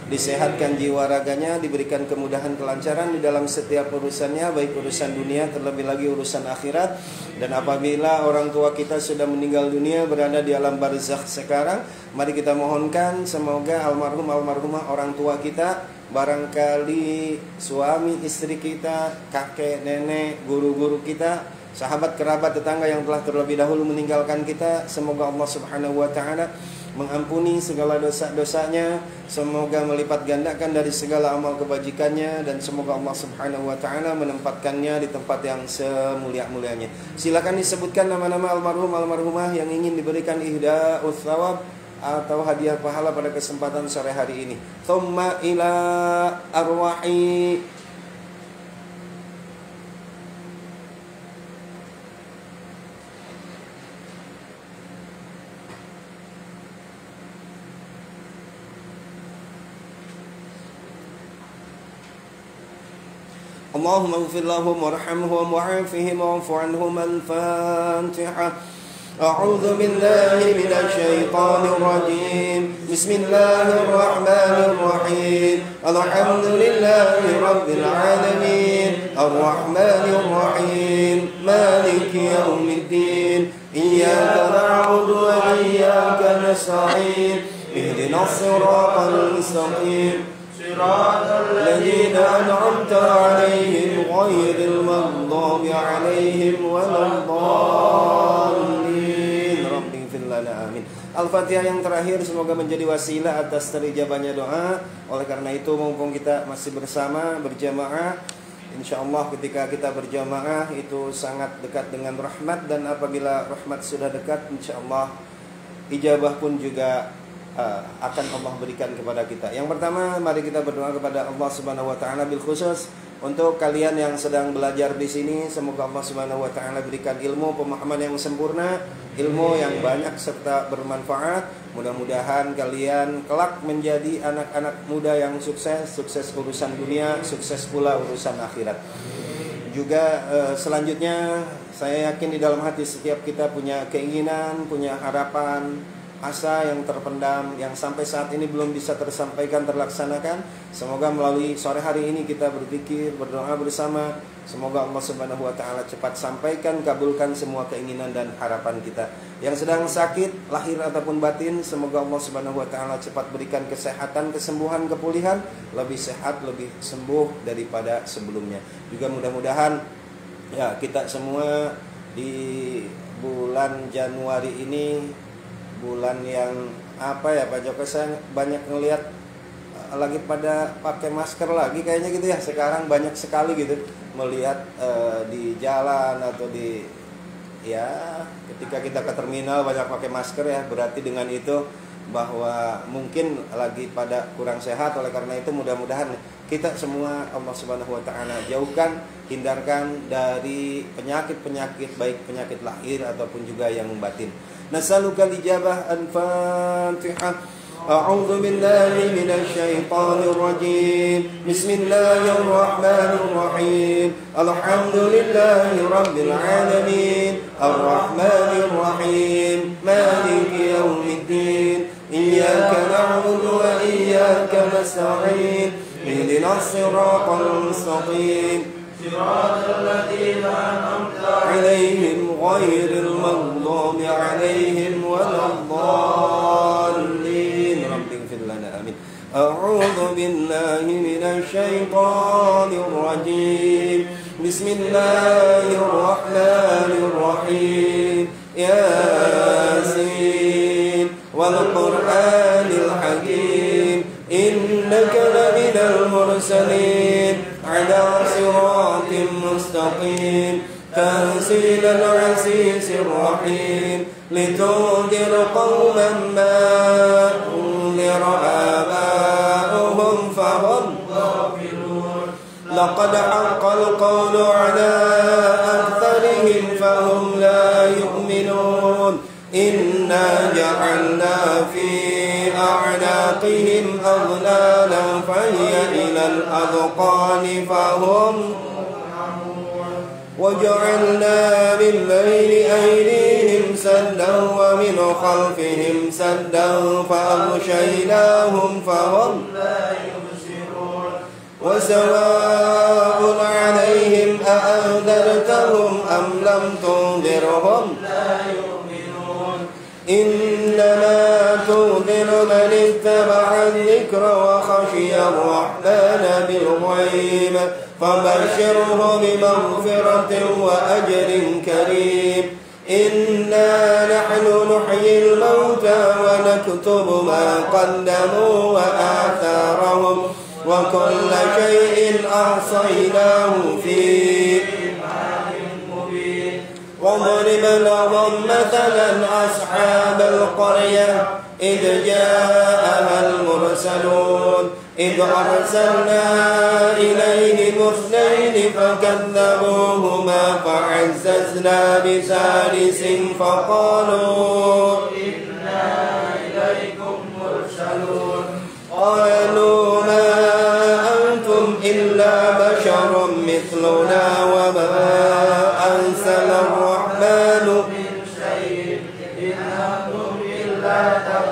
disehatkan jiwa raganya, diberikan kemudahan kelancaran di dalam setiap urusannya, baik urusan dunia terlebih lagi urusan akhirat. Dan apabila orang tua kita sudah meninggal dunia, berada di alam barzakh sekarang, mari kita mohonkan semoga almarhum almarhumah orang tua kita, barangkali suami istri kita, kakek nenek, guru-guru kita, sahabat kerabat tetangga yang telah terlebih dahulu meninggalkan kita, semoga Allah Subhanahu wa taala mengampuni segala dosa-dosanya, semoga melipat gandakan dari segala amal kebajikannya, dan semoga Allah Subhanahu wa taala menempatkannya di tempat yang semulia-mulianya. Silakan disebutkan nama-nama almarhum almarhumah yang ingin diberikan ihda'us thawab atau hadiah pahala pada kesempatan sore hari ini. Tsumma ila arwahi اللهم اغفر لهم وارحمهم وعافهم واعف عنهم. الفاتحة. أعوذ بالله من الشيطان الرجيم. بسم الله الرحمن الرحيم. الحمد لله رب العالمين الرحمن الرحيم مالك يوم الدين إياك نعبد وإياك نستعين اهدنا الصراط المستقيم صراط الذين أنعمت عليهم غير المغضوب عليهم ولا الضالين. رب اغفر لنا آمين. Al-Fatihah yang terakhir semoga menjadi wasilah atas terijabahnya doa. Oleh karena itu mumpung kita masih bersama berjamaah, insyaallah ketika kita berjamaah itu sangat dekat dengan rahmat, dan apabila rahmat sudah dekat insyaallah ijabah pun juga akan Allah berikan kepada kita. Yang pertama, mari kita berdoa kepada Allah Subhanahu wa taala bil khusus untuk kalian yang sedang belajar di sini. Semoga Allah Subhanahu wa taala berikan ilmu, pemahaman yang sempurna, ilmu yang banyak serta bermanfaat. Mudah-mudahan kalian kelak menjadi anak-anak muda yang sukses, sukses urusan dunia, sukses pula urusan akhirat. Juga selanjutnya saya yakin di dalam hati setiap kita punya keinginan, punya harapan, asa yang terpendam, yang sampai saat ini belum bisa tersampaikan, terlaksanakan. Semoga melalui sore hari ini kita berzikir, berdoa bersama. Semoga Allah Subhanahu wa taala cepat sampaikan, kabulkan semua keinginan dan harapan kita. Yang sedang sakit, lahir ataupun batin, semoga Allah Subhanahu wa taala cepat berikan kesehatan, kesembuhan, kepulihan, lebih sehat, lebih sembuh daripada sebelumnya. Juga mudah-mudahan ya kita semua di bulan Januari ini, bulan yang apa ya Pak Joko, saya banyak ngelihat lagi pada pakai masker lagi kayaknya gitu ya. Sekarang banyak sekali gitu melihat di jalan atau di ya ketika kita ke terminal banyak pakai masker ya. Berarti dengan itu bahwa mungkin lagi pada kurang sehat. Oleh karena itu mudah-mudahan kita semua Allah Subhanahu wa taala jauhkan, hindarkan dari penyakit-penyakit, baik penyakit lahir ataupun juga yang batin. Nas'aluka al-ijabah. Al-Fatihah. A'udzu billahi minasy syaithanir rajim. Bismillahir rahmanir rahim. Alhamdulillahi rabbil alamin. Arrahmanir rahim. Maliki yaumiddin. Iyyaka na'budu wa iyyaka nasta'in. Ihdinas siratal mustaqim. صراط الذين أنعمت عليهم غير المغضوب عليهم ولا الضالين. رب اغفر لنا آمين. أعوذ بالله من الشيطان الرجيم. بسم الله الرحمن الرحيم. ياسين والقرآن الحكيم إنك لمن المرسلين على صراط مستقيم تنزيل العزيز الرحيم لتنذر قوما ما أنذر آباؤهم فهم غافلون لقد حق القول على أكثرهم فهم لا يؤمنون إنا جعلنا في أعناقهم أغلالا فهي إلى الأذقان فهم وجعلنا من بين أيديهم سدا ومن خلفهم سدا فأغشيناهم فهم لا وسواء عليهم أأنذرتهم أم لم تنذرهم لا يؤمنون إنما تنذر من اتبع الذكر وخشي الرحمن بالغيب فبشره بمغفرة وأجر كريم إنا نحن نحيي الموتى ونكتب ما قدموا وآثارهم وكل شيء أحصيناه في إمام مبين واضرب لهم مثلا أصحاب القرية إذ جاءها المرسلون إذ أرسلنا إليهم اثنين فكذبوهما فعززنا بثالث فقالوا إنا إليكم مرسلون قالوا ما أنتم إلا بشر مثلنا وما أنزل الرحمن من شيء إن أنتم إلا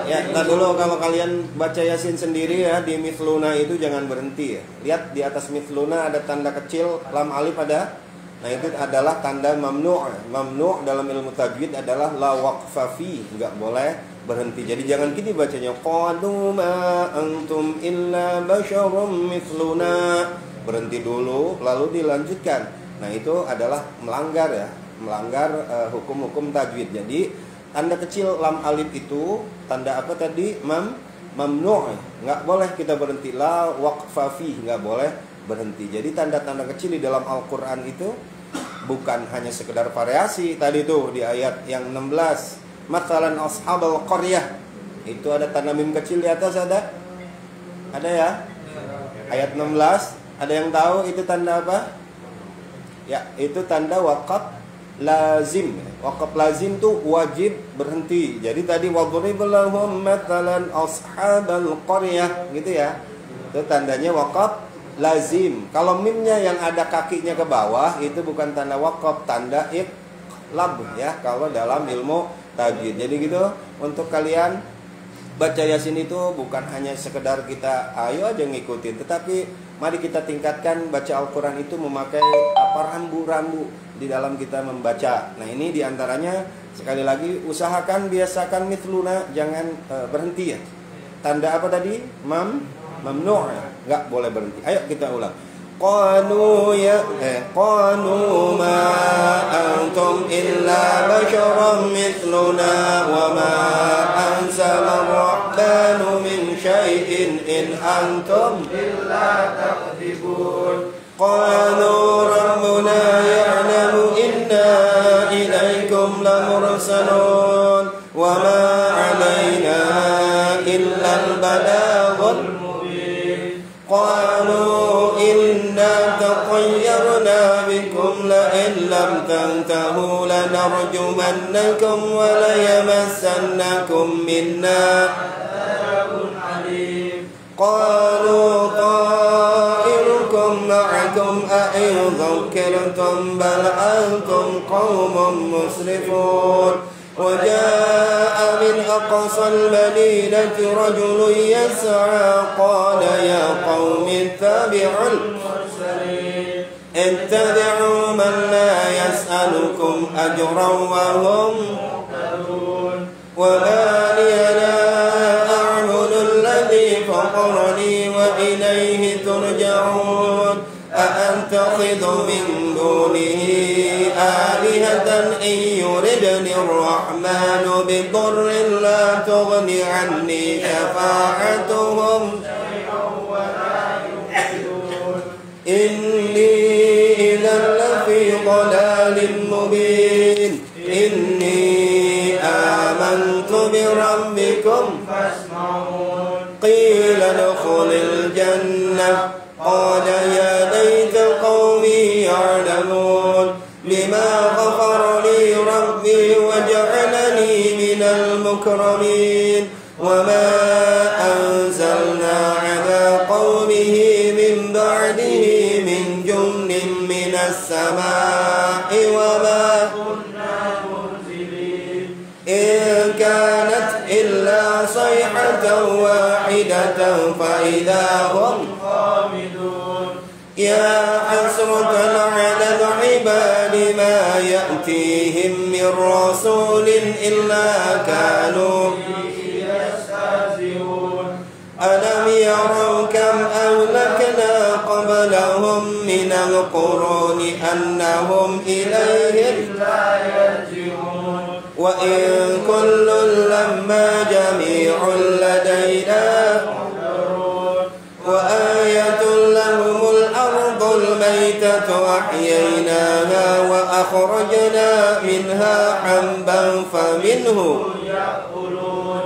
Ya, nah dulu kalau kalian baca Yasin sendiri ya, di mithluna itu jangan berhenti ya. Lihat di atas mithluna ada tanda kecil lam alif ada. Nah itu adalah tanda mamnu'. Mamnu' dalam ilmu tajwid adalah la waqfa fi, enggak boleh berhenti. Jadi jangan gini bacanya qalu ma antum illa basyarum mithluna. Berhenti dulu lalu dilanjutkan. Nah itu adalah melanggar ya, melanggar hukum-hukum tajwid. Jadi tanda kecil lam alif itu tanda apa tadi? Mamnu'. Enggak boleh kita berhenti. La waqfa fi, enggak boleh berhenti. Jadi tanda-tanda kecil di dalam Al-Qur'an itu bukan hanya sekedar variasi. Tadi tuh di ayat yang 16, mathalan ashabal qaryah. Itu ada tanda mim kecil di atas ada? Ada ya? Ayat 16, ada yang tahu itu tanda apa? Ya, itu tanda waqaf lazim. Waqaf lazim tuh wajib berhenti. Jadi tadi wadrib lahum mathalan ashabal qaryah gitu ya. Itu tandanya waqaf lazim. Kalau mimnya yang ada kakinya ke bawah itu bukan tanda waqaf, tanda iqlab ya kalau dalam ilmu tajwid. Jadi gitu untuk kalian baca Yasin itu bukan hanya sekedar kita ayo aja ngikutin, tetapi mari kita tingkatkan baca Al-Quran itu memakai apa rambu-rambu di dalam kita membaca. Nah ini diantaranya sekali lagi usahakan biasakan mithluna, jangan berhenti ya. Tanda apa tadi? Mamnu' ya, nggak boleh berhenti. Ayo kita ulang. Qalu ma antum illa basyarum mithluna wa ma anzala ar-rahmanu min syai'in in antum illa takdzibun. Qalu rabbuna ya'lamu inna ilaikum lamursalun wa ma 'alaina illa al-balaghul mubin. Qalu inna tatayyarna bikum la in lam tantahu lanarjumannakum wa la yamassannakum minna 'adzabun alim. Qalu ta'irukum ma'akum a'in dhukirtum bal antum qaumun musrifun. وجاء من أقصى المدينة رجل يسعى قال يا قوم اتبعوا المرسلين اتبعوا من لا يسألكم أجرا وهم مهتدون وما لي لا أعبد الذي فطرني وإليه ترجعون أأتخذ من دونه آلهة إن يردني الرحمن بضر لا تغن عني شفاعتهم شيئا ولا ينقذون إني إذا لفي ضلال مبين إني آمنت بربكم فاسمعون قيل ادخل الجنة قال يا ليت قومي يعلمون بما غفر لي ربي وجعلني من المكرمين وما أنزلنا على قومه من بعده من جند من السماء وما كنا منزلين إن كانت إلا صيحة صيحة واحدة فإذا هم خامدون يا حسرة على العباد ما يأتيهم من رسول إلا كانوا يستهزئون ألم يروا كم أهلكنا قبلهم من القرون أنهم إليهم لا يرجعون وإن كل لما جميع لدينا وآية لهم الأرض الميتة أحييناها وأخرجنا منها حبا فمنه يأكلون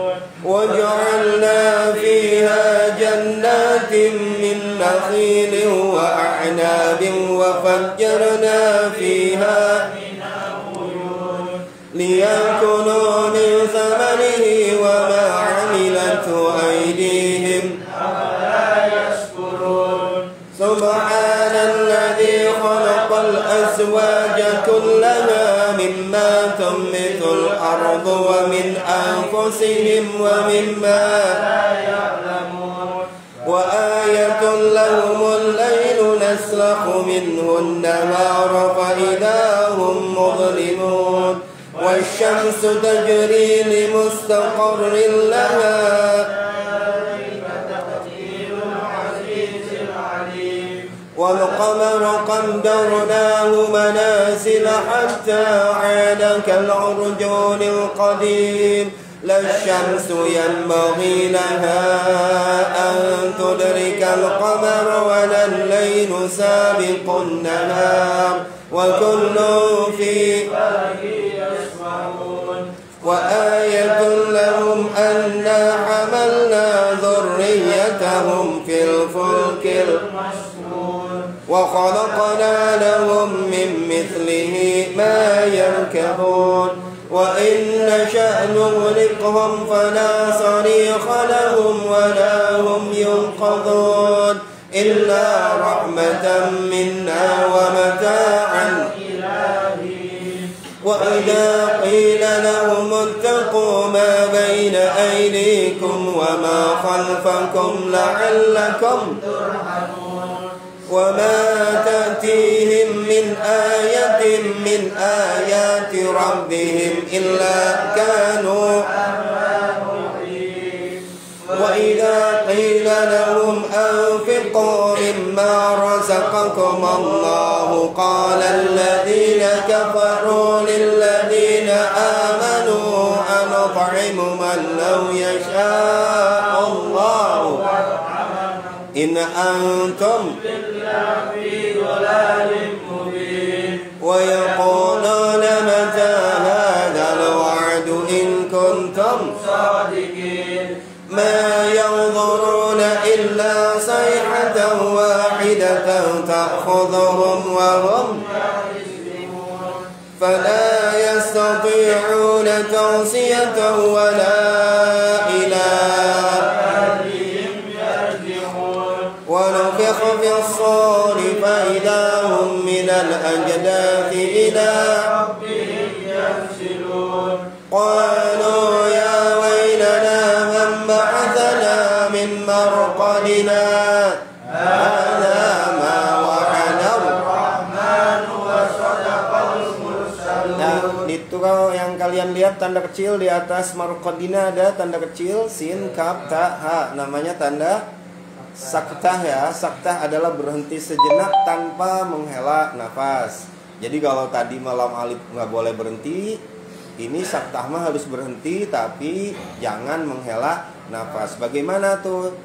وجعلنا فيها جنات من نخيل وأعناب وفجرنا فيها ليأكلوا من ثمره وما عملته أيديهم أفلا يشكرون سبحان الذي خلق الأزواج كلها مما تنبت الأرض ومن أنفسهم ومما لا يعلمون وآية لهم الليل نسلخ منه النهار فإذا هم مظلمون والشمس تجري لمستقر لها والقمر قدرناه منازل حتى عاد كالعرجون القديم لا الشمس ينبغي لها أن تدرك القمر ولا الليل سابق النهار وكل في فلك يسبحون وآية لهم أنا حملنا ذريتهم في الفلك المشحون وخلقنا لهم من مثله ما يركبون وإن نشأ نغرقهم فلا صريخ لهم ولا هم ينقذون إلا رحمة منا ومتاعا وإذا قيل لهم اتقوا ما بين أيديكم وما خلفكم لعلكم ترحمون وما تأتيهم من آية من آيات ربهم إلا كانوا وإذا قيل لهم أنفقوا مما رزقكم الله قال الذين كفروا للذين آمنوا أنطعم من لو يشاء الله إن أنتم في ضلال مبين ويقولون متى هذا الوعد إن كنتم صادقين ما ينظرون إلا صيحة واحدة تأخذهم وهم فلا يستطيعون توصية ولا إلى أهلهم يرجعون ونفخ في الصور فإذا هم من الأجداث إلى ربهم ينسلون قالوا يا ويلنا من بعثنا من مرقدنا هذا ما وعد الرحمن وصدق المرسلون. Nah, itu kalau yang kalian lihat tanda kecil di atas marqadina ada tanda kecil sin kaf ta ha, namanya tanda saktah ya. Saktah adalah berhenti sejenak tanpa menghela nafas. Jadi kalau tadi malam alif nggak boleh berhenti, ini saktah mah harus berhenti tapi jangan menghela nafas. Bagaimana tuh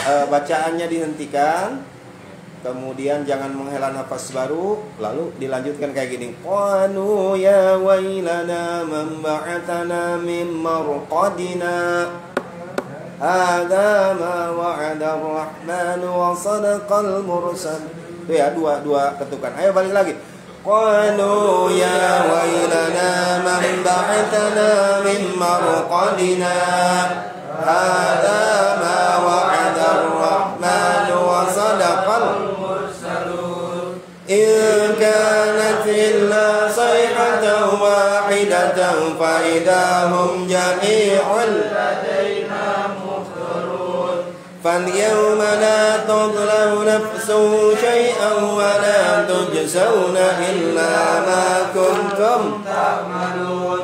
bacaannya dihentikan, kemudian jangan menghela nafas baru, lalu dilanjutkan kayak gini. Qalu ya wailana man ba'athana min marqadina hadza ma wa'ada ar-rahman wa sadaqal mursal. Itu ya dua ketukan. Ayo balik lagi. Qalu ya wailana man ba'athana min marqadina hadza ma wa'ada ar-rahman wa sadaqal mursalun in kanat illa sayhatan wahidatan fa idahum jami'un ladaina فاليوم لا تظلم نفس شيئا ولا تجزون إلا ما كنتم تعملون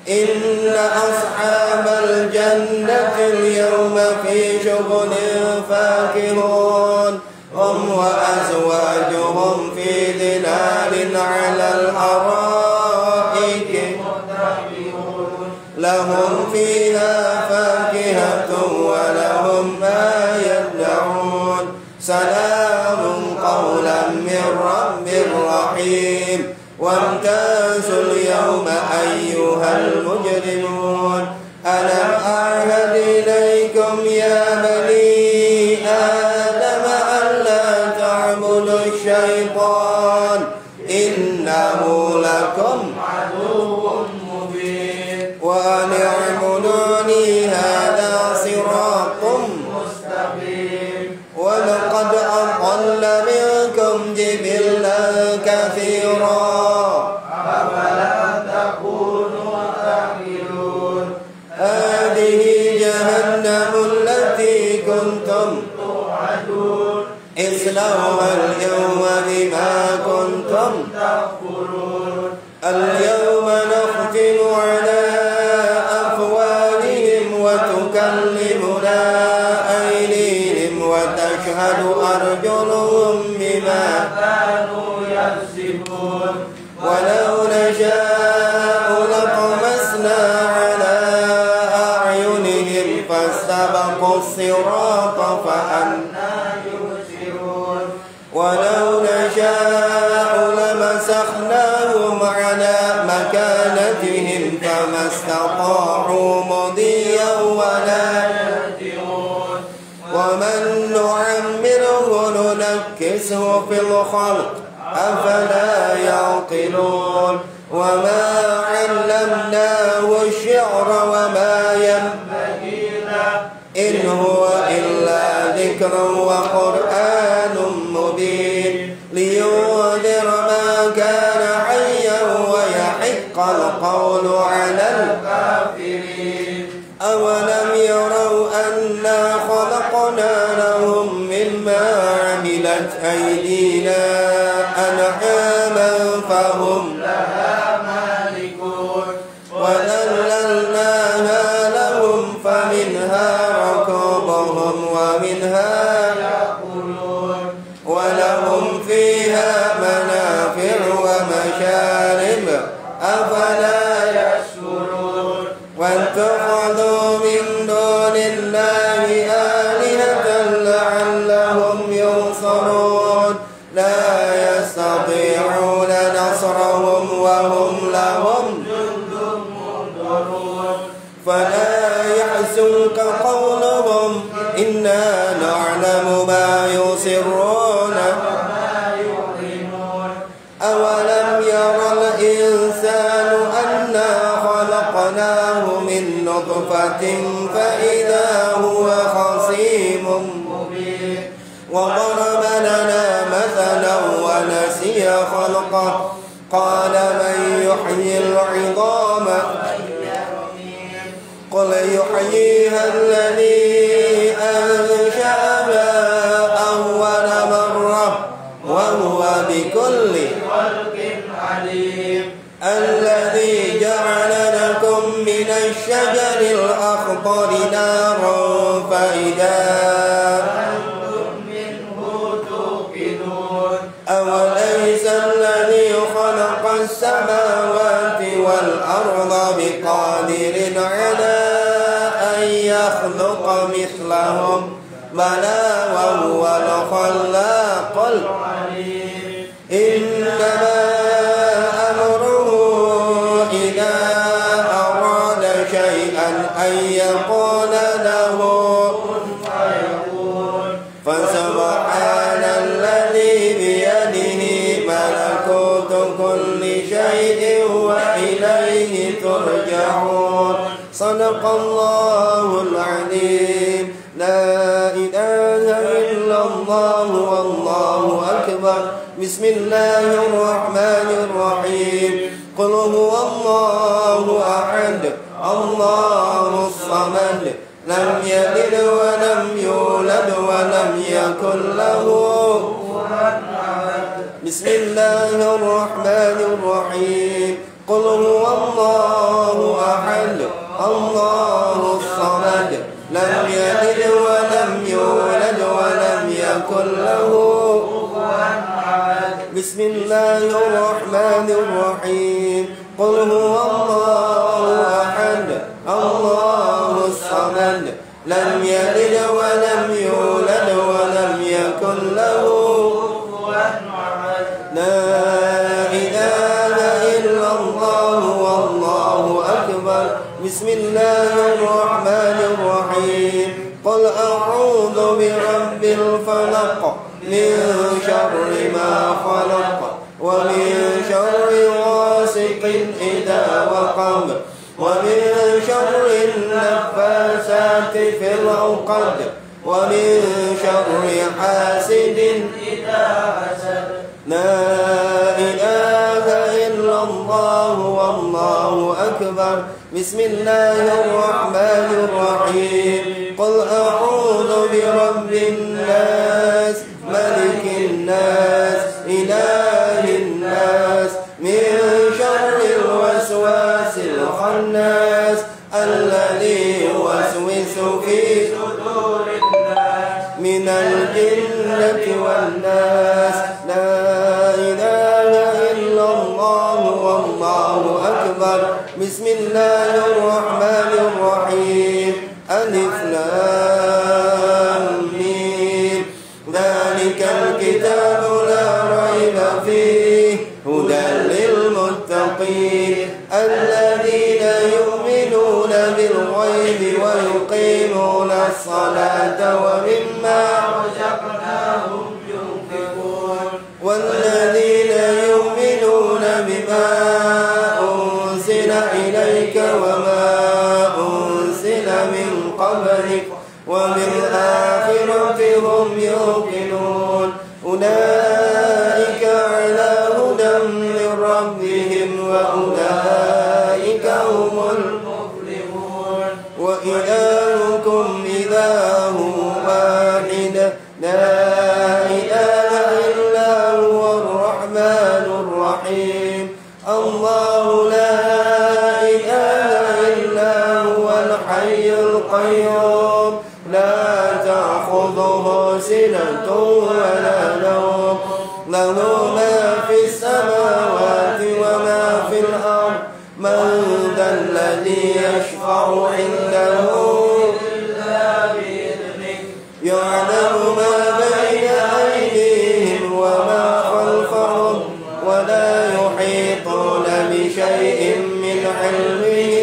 إن أصحاب الجنة اليوم في شغل فاكهون هم وأزواجهم في ظلال على الأرائك لهم فيها فاكهة ولهم ما يدعون سلام قولا من رب رحيم وامتازوا اليوم أيها المجرمون ألم أعهد إليكم يا بني آدم ألا تعبدوا الشيطان إنه لكم عدو مبين وأن اعبدوني هذا صراط مستقيم ولقد أضل منكم جبلا كثيرا أفلا تكونوا تعقلون هذه جهنم التي كنتم توعدون اصلوها اليوم بما كنتم تكفرون اليوم نختم على أفواههم وتكلمنا أيديهم وتشهد أرجلهم بما كانوا يكسبون ولو نشاء لطمسنا على أعينهم فاستبقوا الصراط فأنى يبصرون ولو نشاء لمسخناهم على مكانتهم فما استطاعوا مضيا ولا يهتدون ومن نعمره ننكسه في الخلق أفلا يعقلون وما علمناه الشعر وما ينبغي له إن هو إلا ذكر وقرآن مبين لينذر ما كان حيا ويحق القول على الكافرين أولم يروا أنا خلقنا لهم مما عملت أيدينا أنعاما فهم لها مالكون وذللناها لهم فمنها ركوبهم ومنها يأكلون ولهم فيها منافع ومشارب أفلا يشكرون واتخذوا من دون الله آلهة لعلهم ينصرون لا يستطيعون نصرهم وهم لهم جند مهضرون فلا يحزنك قولهم إنا نعلم ما يسرون وما يعلنون أولم ير الإنسان أنا خلقناه من نطفة فإذا هو خصيم مبين وضرب لنا مثلا ونسي خلقه قال من يحيي العظام قل يحييها الذي أنشأها أول مرة وهو بكل خلق عليم الذي جعل لكم من الشجر الأخضر نارا فإذا أنتم منه توقدون أوليس الذي خلق السماوات والأرض بقادر على أن يخلق مثلهم بلى وهو الخلاق العليم إنما أمره إذا أراد شيئا أن يقول له كن فيكون فسبحان الذي بيده ملكوت كل شيء وإليه ترجعون صدق الله العظيم لا إله إلا الله والله أكبر بسم الله الرحمن الرحيم قل هو الله أحد الله الصمد لم يلد ولم يولد ولم يكن له بسم الله الرحمن الرحيم قل هو الله أحد الله الصمد لم يلد ولم يولد ولم يكن له بسم الله الرحمن الرحيم قل هو الله أحد الله الصمد لم يلد ولم يولد ولم يكن له لا إله إلا الله والله أكبر بسم الله الرحمن الرحيم قل أعوذ برب الفلق من شر ما خلق ومن شر غاسق إذا وقب ومن شر النفاثات في العقد ومن شر حاسد إذا حسد لا إله إلا الله والله أكبر بسم الله الرحمن الرحيم قل أعوذ برب الناس ملك الناس إله الناس من شر الوسواس الخناس الذي يوسوس في صدور الناس من الجنة والناس لا إله إلا الله والله أكبر بسم الله الرحمن الرحيم ألف لام ميم ذلك الكتاب لا ريب فيه هدى للمتقين الذين يؤمنون بالغيب ويقيمون الصلاة ومما رزقناهم ينفقون والذين يؤمنون بما أنزل إليك وما أنزل من قبلك وبالآخرة هم يوقنون أولئك على هدى من ربهم وأولئك هم المفلحون وإلهكم إله واحد لا إله إلا هو الرحمن الرحيم الله لا إله إلا هو الحي القيوم لا تأخذه سنة ولا نوم له ما في السماوات وما في الأرض من ذا الذي يشفع عنده إلا بإذنه يعلم ما بين أيديهم وما خلفهم ولا يحيطون بشيء من علمه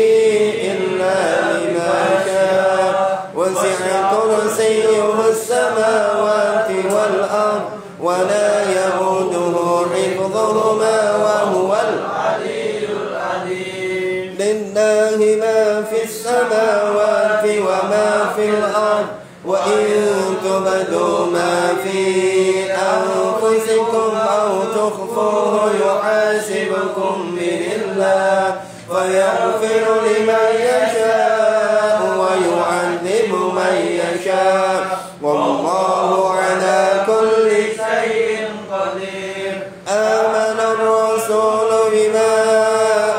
إلا بما شاء وسع كرسيه السماوات والأرض ولا يئوده حفظهما وهو العلي العظيم لله ما في السماوات وما في الأرض وإن تبدوا ما في أنفسكم أو تخفوه يحاسبكم به الله فيغفر لمن يشاء ويعذب من يشاء والله على كل شيء قدير آمن الرسول بما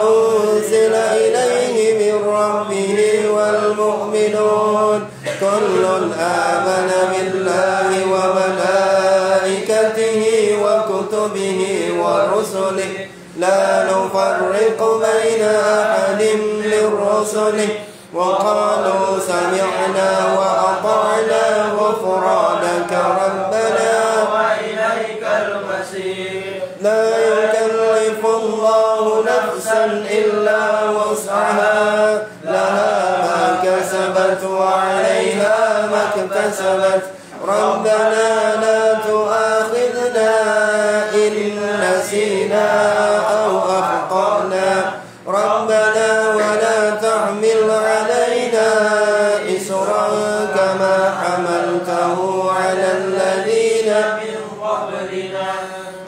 أنزل إليه من ربه والمؤمنون كل آمن بالله وملائكته وكتبه ورسله لا نفرق بين أحد من رسله وقالوا سمعنا وأطعنا غفرانك ربنا وإليك المصير لا يكلف الله نفسا إلا وسعها لها ما كسبت وعليها ما اكتسبت ربنا لا تؤاخذنا إن نسينا أو أخطأنا ربنا ولا تحمل علينا إصرا كما حملته على الذين من قبلنا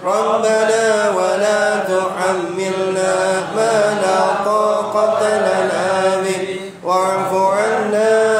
ربنا ولا تحملنا ما لا طاقة لنا به واعف عنا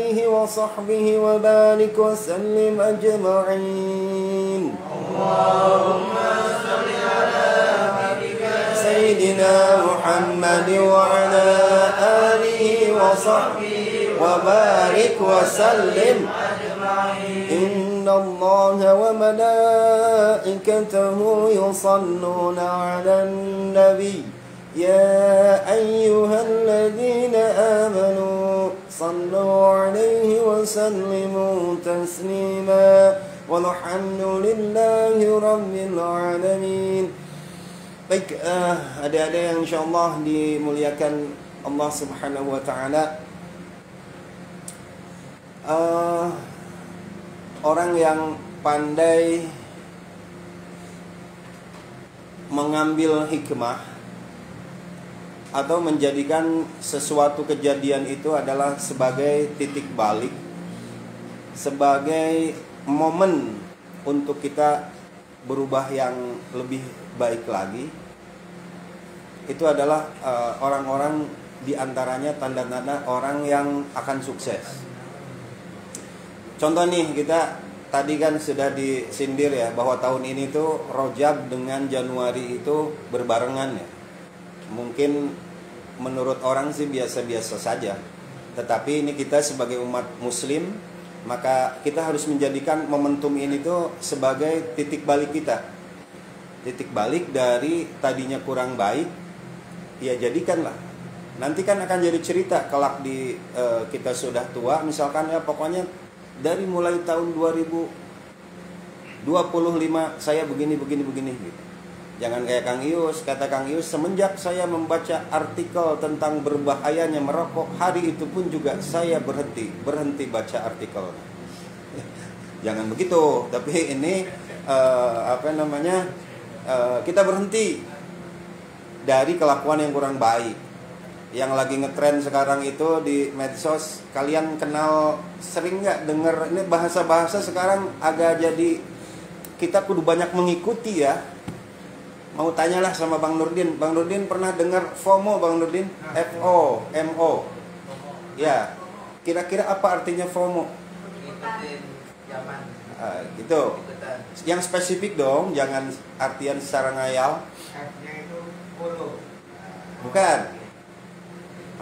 وصحبه وبارك وسلم أجمعين. اللهم صل على سيدنا محمد وعلى آله وصحبه وبارك وسلم أجمعين. إن الله وملائكته يصلون على النبي يا أيها الذين آمنوا صلوا عليه وسلموا تسليما والحمد لله رب العالمين. Baik, adik-adik yang insyaallah dimuliakan Allah Subhanahu wa taala. Orang yang pandai mengambil hikmah atau menjadikan sesuatu kejadian itu adalah sebagai titik balik, sebagai momen untuk kita berubah yang lebih baik lagi, itu adalah orang-orang diantaranya tanda-tanda orang yang akan sukses. Contoh nih, kita tadi kan sudah disindir ya bahwa tahun ini tuh Rajab dengan Januari itu berbarengan ya. Mungkin menurut orang sih biasa-biasa saja, tetapi ini kita sebagai umat muslim, maka kita harus menjadikan momentum ini tuh sebagai titik balik kita. Titik balik dari tadinya kurang baik, ya jadikanlah. Nanti kan akan jadi cerita kelak di kita sudah tua, misalkan ya pokoknya dari mulai tahun 2025 saya begini gitu. Jangan kayak Kang Ius, kata Kang Ius, semenjak saya membaca artikel tentang berbahayanya merokok, hari itu pun juga saya berhenti baca artikel. Jangan begitu, tapi ini kita berhenti dari kelakuan yang kurang baik. Yang lagi ngetren sekarang itu di medsos, kalian kenal, sering nggak dengar ini bahasa-bahasa sekarang agak jadi kita kudu banyak mengikuti ya. Mau tanyalah sama Bang Nurdin. Bang Nurdin pernah dengar FOMO, Bang Nurdin? FOMO. Ya. Kira-kira apa artinya FOMO? Ikutin zaman. Gitu. Yang spesifik dong, jangan artian secara ngayal. F-nya itu follow. Bukan.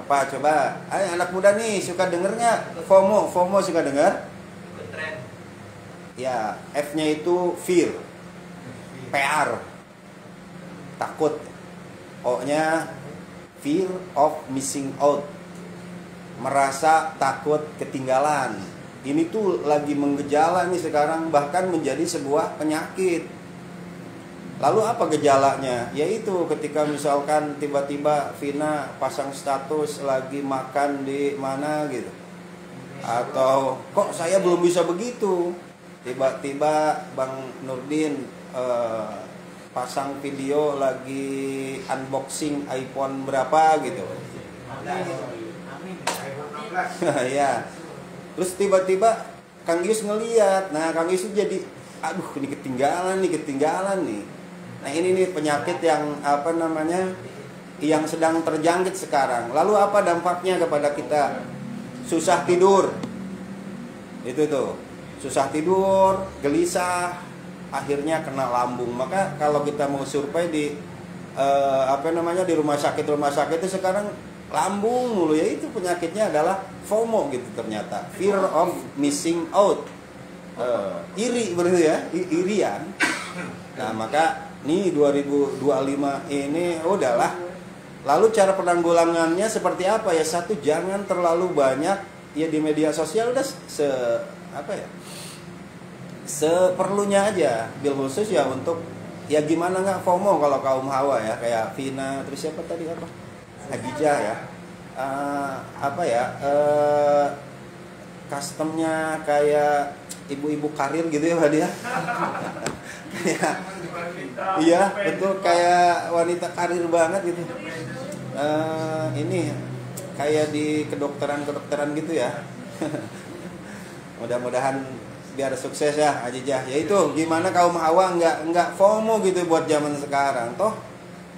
Apa coba? Anak muda nih suka denger nggak? FOMO suka denger? Ikut tren. Ya, F-nya itu fear. PR. Takut. O-nya fear of missing out. Merasa takut ketinggalan. Ini tuh lagi menggejala nih sekarang, bahkan menjadi sebuah penyakit. Lalu apa gejalanya? Yaitu ketika misalkan tiba-tiba Vina pasang status lagi makan di mana gitu. Atau kok saya belum bisa begitu. Tiba-tiba Bang Nurdin pasang video lagi unboxing iPhone berapa gitu. Amin. iPhone 16. Ya. Terus tiba-tiba Kang Yus ngeliat. Nah, Kang Yus jadi aduh ini ketinggalan nih. Nah, ini nih penyakit yang yang sedang terjangkit sekarang. Lalu apa dampaknya kepada kita? Susah tidur. Itu tuh. Susah tidur, gelisah, akhirnya kena lambung. Maka kalau kita mau survei di di rumah sakit itu sekarang lambung mulu, ya itu penyakitnya adalah FOMO gitu ternyata. Fear of missing out. Iri berarti ya, irian. Nah, maka nih 2025 ini udahlah. Lalu cara penanggulangannya seperti apa ya? Satu, jangan terlalu banyak ya di media sosial, udah seperlunya aja. Bil khusus ya untuk ya gimana nggak FOMO kalau kaum hawa ya, kayak Vina, terus siapa tadi Agija ya. Customnya kayak ibu-ibu karir gitu ya Mbak dia. Kayak iya betul, kayak wanita karir banget gitu. Ini kayak di kedokteran gitu ya. Mudah-mudahan biar sukses ya Ajijah. Yaitu gimana kaum hawa nggak FOMO gitu buat zaman sekarang. Toh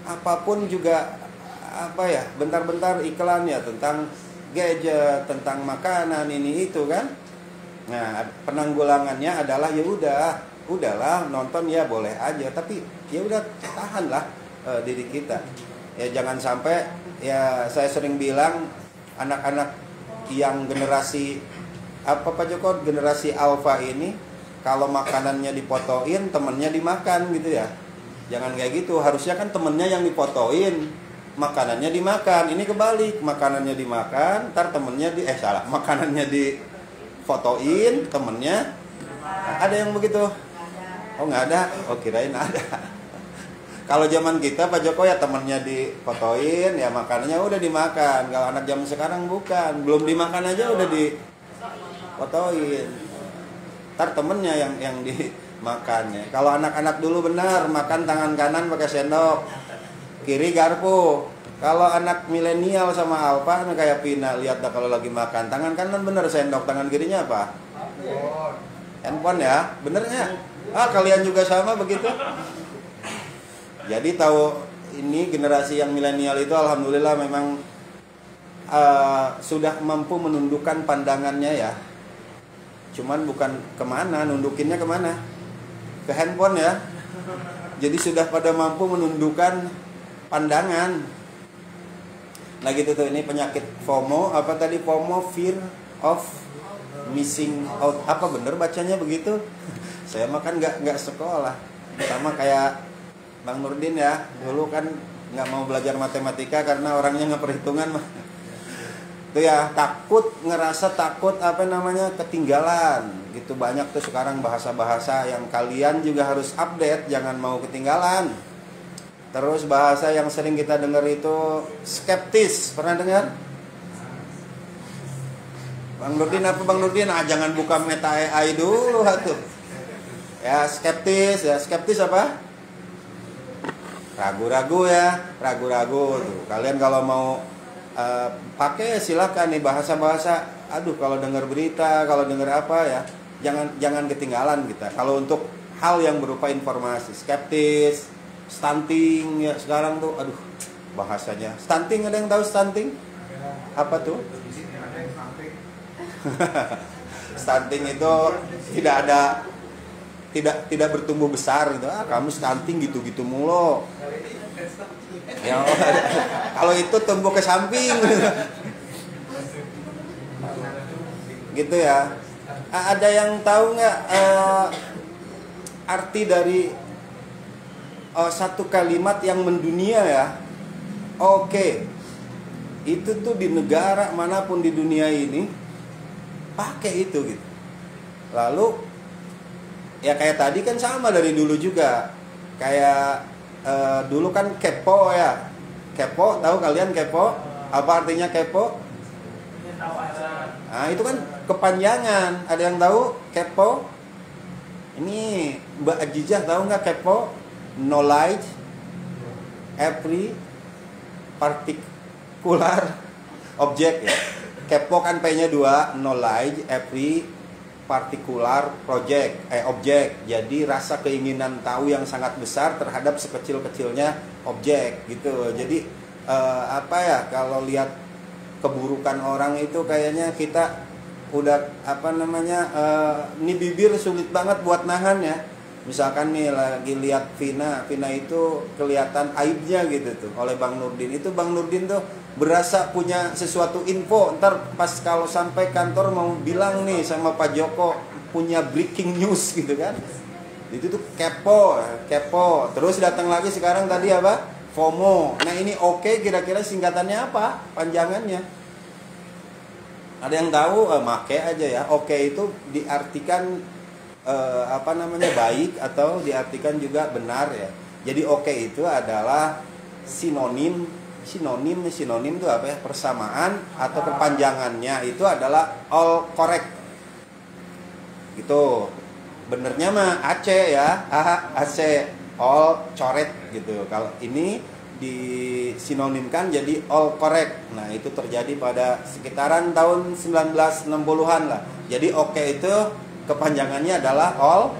apapun juga bentar-bentar iklan ya tentang gadget, tentang makanan ini itu kan. Nah, penanggulangannya adalah ya udahlah nonton ya boleh aja, tapi ya udah tahanlah diri kita. Ya jangan sampai, ya saya sering bilang anak-anak yang generasi apa Pak Joko, generasi alfa ini kalau makanannya dipotoin, temennya dimakan gitu ya. Jangan kayak gitu, harusnya kan temennya yang dipotoin, makanannya dimakan. Ini kebalik, makanannya dimakan, ntar temennya makanannya difotoin, temennya. Nah, ada yang begitu? Oh nggak ada? Oh kirain ada. Kalau zaman kita Pak Joko ya temennya difotoin, ya makanannya udah dimakan. Kalau anak zaman sekarang bukan, belum dimakan aja udah difotoin. Ntar temennya yang dimakannya. Kalau anak-anak dulu benar makan tangan kanan pakai sendok, kiri garpu. Kalau anak milenial sama alfa kayak Pina, lihat dah kalau lagi makan tangan kanan bener sendok, tangan kirinya apa? Handphone ya, benernya. Kalian juga sama begitu. Jadi tahu ini generasi yang milenial itu alhamdulillah memang sudah mampu menundukkan pandangannya ya. Cuman bukan kemana, nundukinnya kemana? Ke handphone ya. Jadi sudah pada mampu menundukkan pandangan. Nah gitu tuh, ini penyakit FOMO. Apa tadi FOMO? Fear of missing out. Apa bener bacanya begitu? Saya mah kan nggak sekolah. Sama kayak Bang Nurdin ya. Dulu kan nggak mau belajar matematika karena orangnya nggak perhitungan mah. Itu ya ngerasa takut ketinggalan gitu. Banyak tuh sekarang bahasa-bahasa yang kalian juga harus update, jangan mau ketinggalan. Terus bahasa yang sering kita dengar itu skeptis, pernah dengar? Bang Nurdin apa Bang Nurdin? Jangan buka Meta AI dulu atuh. Ya skeptis apa? Ragu-ragu tuh. Kalian kalau mau pakai silakan nih bahasa-bahasa. Aduh kalau dengar berita, kalau dengar apa ya, jangan ketinggalan kita. Kalau untuk hal yang berupa informasi, skeptis, stunting ya sekarang tuh, aduh bahasanya. Stunting, ada yang tahu stunting? Apa tuh? Stunting itu tidak bertumbuh besar gitu. Kamu stunting gitu-gitu mulu. Ya, kalau itu tumbuh ke samping gitu ya. Ada yang tahu nggak arti dari satu kalimat yang mendunia ya? Oke. Itu tuh di negara manapun di dunia ini pakai itu gitu. Lalu ya kayak tadi kan sama dari dulu juga. Kayak dulu kan kepo ya. Kepo, tahu kalian kepo? Apa artinya kepo? Nah, itu kan kepanjangan. Ada yang tahu kepo? Ini Mbak Ajijah tahu nggak kepo? Knowledge every particular object ya. Kepo kan P-nya 2, knowledge every particular objek. Jadi rasa keinginan tahu yang sangat besar terhadap sekecil-kecilnya objek gitu. Jadi kalau lihat keburukan orang itu kayaknya kita udah ini bibir sulit banget buat nahan ya. Misalkan nih lagi lihat Vina itu kelihatan aibnya gitu tuh oleh Bang Nurdin. Itu Bang Nurdin tuh berasa punya sesuatu info, ntar pas kalau sampai kantor mau bilang nih sama Pak Joko punya breaking news gitu kan. Itu tuh kepo. Terus datang lagi sekarang tadi apa? FOMO. Nah ini oke, kira-kira singkatannya apa? Panjangannya. Ada yang tahu? Make aja ya. Oke itu diartikan baik atau diartikan juga benar ya. Jadi oke itu adalah sinonim itu apa ya? Persamaan atau kepanjangannya itu adalah all correct. Gitu. Benernya mah AC ya. AC all coret gitu. Kalau ini disinonimkan jadi all correct. Nah, itu terjadi pada sekitaran tahun 1960-an lah. Jadi oke itu kepanjangannya adalah all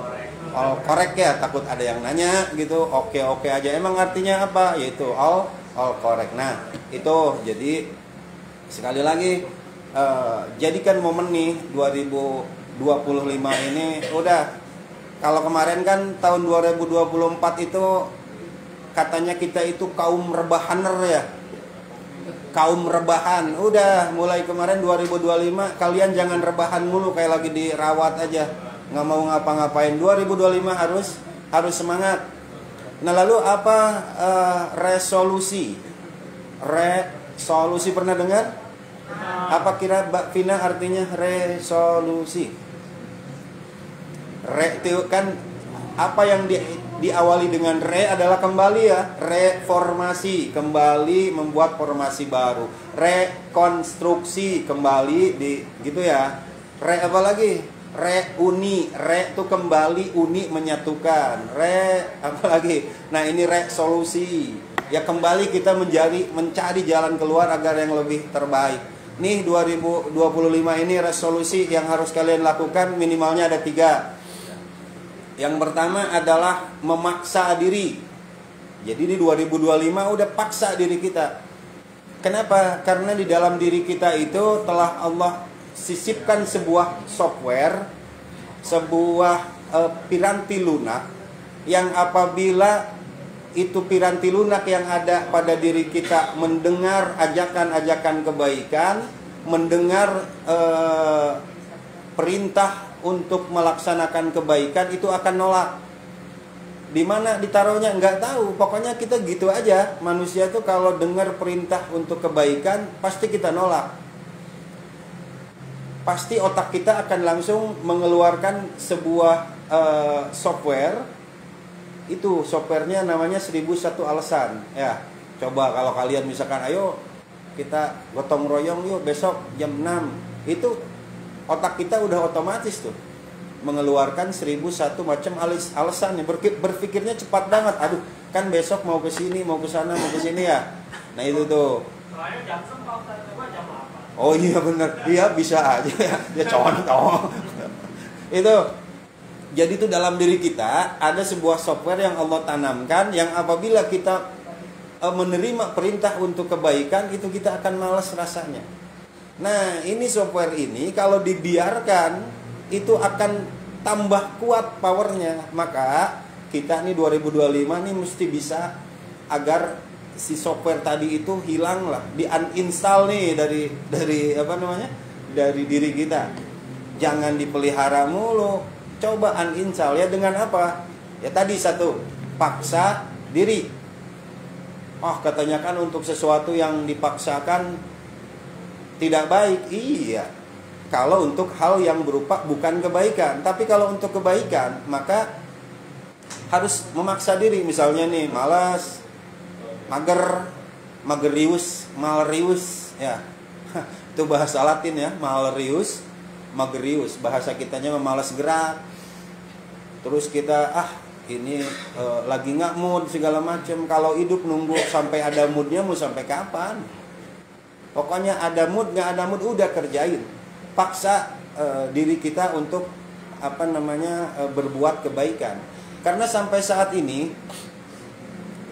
correct ya. Takut ada yang nanya gitu. Oke aja. Emang artinya apa? Yaitu all correct. Nah, itu jadi sekali lagi jadikan momen nih 2025 ini udah. Kalau kemarin kan tahun 2024 itu katanya kita itu kaum rebahaner ya. Kaum rebahan. Udah mulai kemarin 2025 kalian jangan rebahan mulu kayak lagi dirawat aja. Nggak mau ngapa-ngapain. 2025 harus semangat. Nah, lalu apa resolusi? Resolusi pernah dengar? Apa kira Mbak Vina artinya resolusi? Itu kan apa yang diawali dengan adalah kembali ya, reformasi, kembali membuat formasi baru, rekonstruksi, kembali gitu ya. Apa lagi? Reuni, itu kembali, uni menyatukan, apa lagi? Nah, ini resolusi. Ya kembali kita mencari jalan keluar agar yang lebih terbaik. Nih 2025 ini resolusi yang harus kalian lakukan minimalnya ada 3. Yang pertama adalah memaksa diri. Jadi di 2025 udah paksa diri kita. Kenapa? Karena di dalam diri kita itu telah Allah sisipkan sebuah software, sebuah piranti lunak yang apabila itu piranti lunak yang ada pada diri kita mendengar ajakan-ajakan kebaikan, mendengar perintah untuk melaksanakan kebaikan, itu akan nolak. Di mana ditaruhnya nggak tahu. Pokoknya kita gitu aja. Manusia tuh kalau dengar perintah untuk kebaikan pasti kita nolak. Pasti otak kita akan langsung mengeluarkan sebuah software. Itu softwarenya namanya 1001 alasan. Ya, coba kalau kalian misalkan, ayo kita gotong royong yuk besok jam 6. Itu otak kita udah otomatis tuh mengeluarkan 1001 macam alasan. Berpikirnya cepat banget. Aduh, kan besok mau ke sini, mau ke sana, mau ke sini ya. Nah, itu tuh. Soalnya jam 9 coba jam 8. Oh iya benar. Iya bisa aja ya. Ya contoh. Itu. Jadi itu dalam diri kita ada sebuah software yang Allah tanamkan, yang apabila kita menerima perintah untuk kebaikan, itu kita akan malas rasanya. Nah, ini software ini kalau dibiarkan itu akan tambah kuat powernya. Maka kita nih 2025 nih mesti bisa agar si software tadi itu hilang lah, di uninstall nih dari apa namanya? Dari diri kita. Jangan dipelihara mulu. Coba uninstall ya, dengan apa? Ya tadi satu, paksa diri. Oh, katanya kan untuk sesuatu yang dipaksakan tidak baik. Iya. Kalau untuk hal yang berupa bukan kebaikan, tapi kalau untuk kebaikan maka harus memaksa diri. Misalnya nih, malas, magerius ya. Itu bahasa Latin ya, magerius. Bahasa kitanya malas gerak. Terus kita ini lagi nggak mood segala macam. Kalau hidup nunggu sampai ada moodnya, mau sampai kapan? Pokoknya ada mood nggak ada mood udah kerjain. Paksa diri kita untuk berbuat kebaikan. Karena sampai saat ini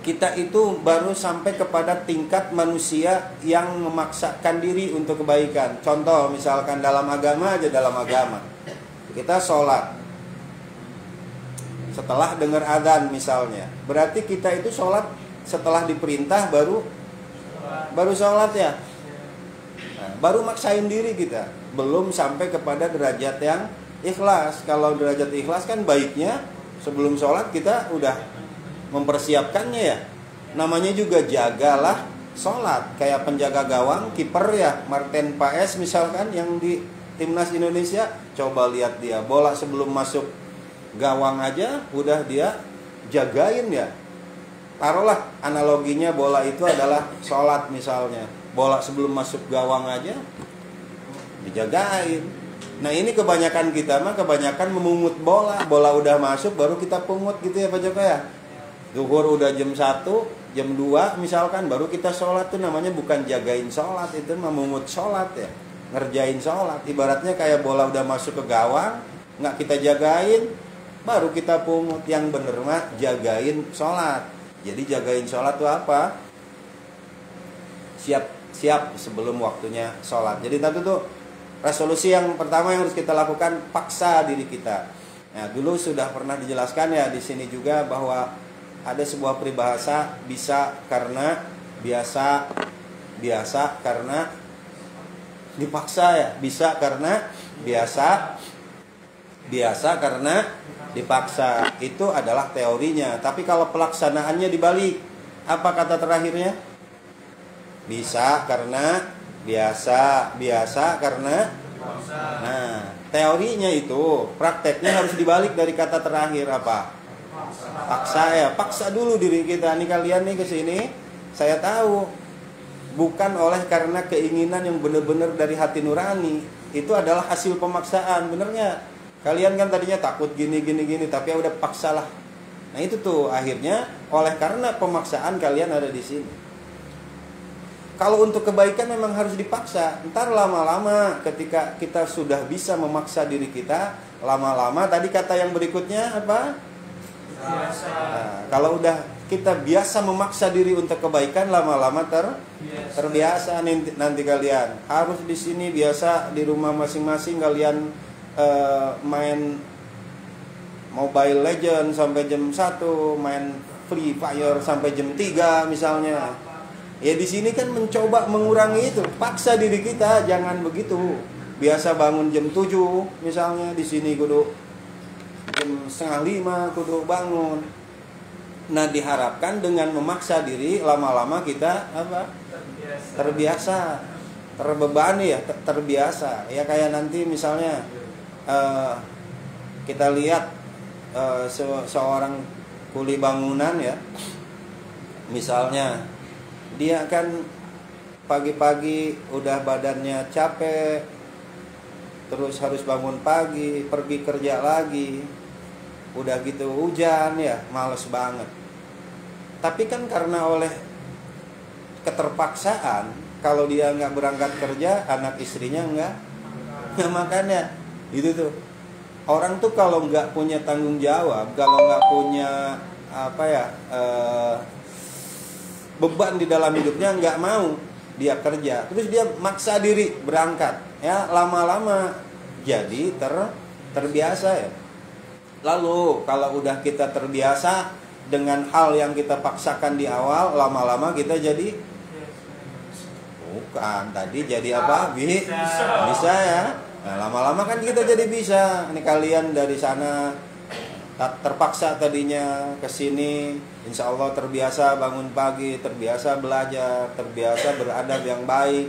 kita itu baru sampai kepada tingkat manusia yang memaksakan diri untuk kebaikan. Contoh misalkan dalam agama aja, kita sholat setelah dengar adzan misalnya, berarti kita itu sholat setelah diperintah baru sholat ya. Nah, baru maksain diri kita, belum sampai kepada derajat yang ikhlas. Kalau derajat ikhlas kan baiknya sebelum sholat kita udah mempersiapkannya ya. Namanya juga jagalah sholat. Kayak penjaga gawang, kiper ya, Martin Paes misalkan yang di timnas Indonesia. Coba lihat dia, bola sebelum masuk gawang aja udah dia jagain ya. Taruhlah analoginya bola itu adalah sholat misalnya. Bola sebelum masuk gawang aja dijagain. Nah ini kebanyakan kita memungut bola. Bola udah masuk baru kita pungut gitu ya Pak Joko ya. Zuhur udah jam 1, jam 2 misalkan baru kita sholat. Tuh namanya bukan jagain sholat, itu memungut sholat ya. Ngerjain sholat. Ibaratnya kayak bola udah masuk ke gawang, nggak kita jagain, baru kita pungut. Yang bener mah jagain sholat. Jadi jagain sholat itu apa? siap sebelum waktunya sholat. Jadi tentu tuh resolusi yang pertama yang harus kita lakukan, paksa diri kita. Nah, dulu sudah pernah dijelaskan ya di sini juga bahwa ada sebuah peribahasa, bisa karena biasa, biasa karena dipaksa ya, bisa karena biasa, biasa karena dipaksa. Itu adalah teorinya. Tapi kalau pelaksanaannya dibalik, apa kata terakhirnya? Bisa karena biasa, biasa karena. Nah, teorinya itu, prakteknya harus dibalik dari kata terakhir apa? Paksa ya, paksa dulu diri kita. Nih kalian nih kesini, saya tahu bukan oleh karena keinginan yang benar-benar dari hati nurani. Itu adalah hasil pemaksaan, bener nggak? Kalian kan tadinya takut gini, tapi ya udah paksalah. Nah itu tuh akhirnya oleh karena pemaksaan kalian ada di sini. Kalau untuk kebaikan memang harus dipaksa. Ntar lama-lama ketika kita sudah bisa memaksa diri kita, lama-lama tadi kata yang berikutnya apa? Biasa. Nah, kalau udah kita biasa memaksa diri untuk kebaikan, lama-lama terbiasa nanti kalian. Harus di sini biasa di rumah masing-masing kalian main Mobile Legend sampai jam 1, main Free Fire sampai jam 3 misalnya. Ya di sini kan mencoba mengurangi itu, paksa diri kita jangan begitu. Biasa bangun jam 7 misalnya, di sini kudu jam 4:30 kudu bangun. Nah, diharapkan dengan memaksa diri lama-lama kita apa? Terbiasa. Terbebani ya, terbiasa. Ya kayak nanti misalnya kita lihat seorang kuli bangunan ya. Misalnya dia kan pagi-pagi udah badannya capek, terus harus bangun pagi, pergi kerja lagi, udah gitu hujan ya, males banget. Tapi kan karena oleh keterpaksaan, kalau dia nggak berangkat kerja, anak istrinya nggak makan ya, gitu tuh. Orang tuh kalau nggak punya tanggung jawab, kalau nggak punya apa ya, beban di dalam hidupnya, nggak mau dia kerja, terus dia maksa diri berangkat, ya lama-lama jadi terbiasa ya. Lalu kalau udah kita terbiasa dengan hal yang kita paksakan di awal, lama-lama kita jadi bukan tadi jadi apa? Bisa ya. Nah, lama-lama kan kita jadi bisa. Ini kalian dari sana terpaksa tadinya ke sini, insya Allah terbiasa bangun pagi, terbiasa belajar, terbiasa beradab yang baik,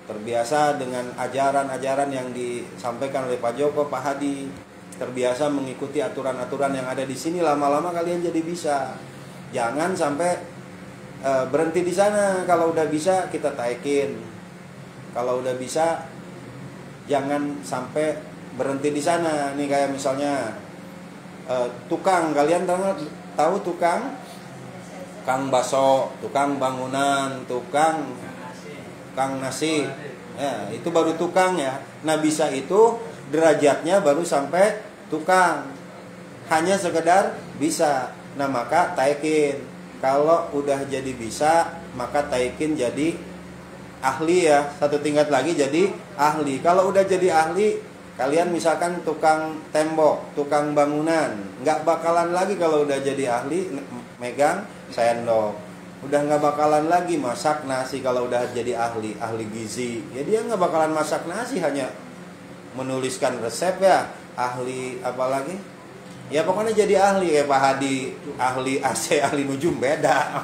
terbiasa dengan ajaran-ajaran yang disampaikan oleh Pak Joko, Pak Hadi, terbiasa mengikuti aturan-aturan yang ada di sini. Lama-lama kalian jadi bisa. Jangan sampai berhenti di sana. Kalau udah bisa kita taikin. Kalau udah bisa jangan sampai berhenti di sana. Nih kayak misalnya tukang, kalian tahu tukang bakso, tukang bangunan, tukang nasi ya, itu baru tukang ya. Nah bisa itu derajatnya baru sampai tukang, hanya sekedar bisa. Nah maka taikin. Kalau udah jadi bisa, maka taikin jadi ahli ya, satu tingkat lagi jadi ahli. Kalau udah jadi ahli, kalian misalkan tukang tembok, tukang bangunan, nggak bakalan lagi kalau udah jadi ahli megang sendok. Udah nggak bakalan lagi masak nasi kalau udah jadi ahli gizi. Ya dia nggak bakalan masak nasi, hanya menuliskan resep ya. Ahli apalagi? Ya pokoknya jadi ahli kayak Pak Hadi, ahli AC, ahli nujum beda.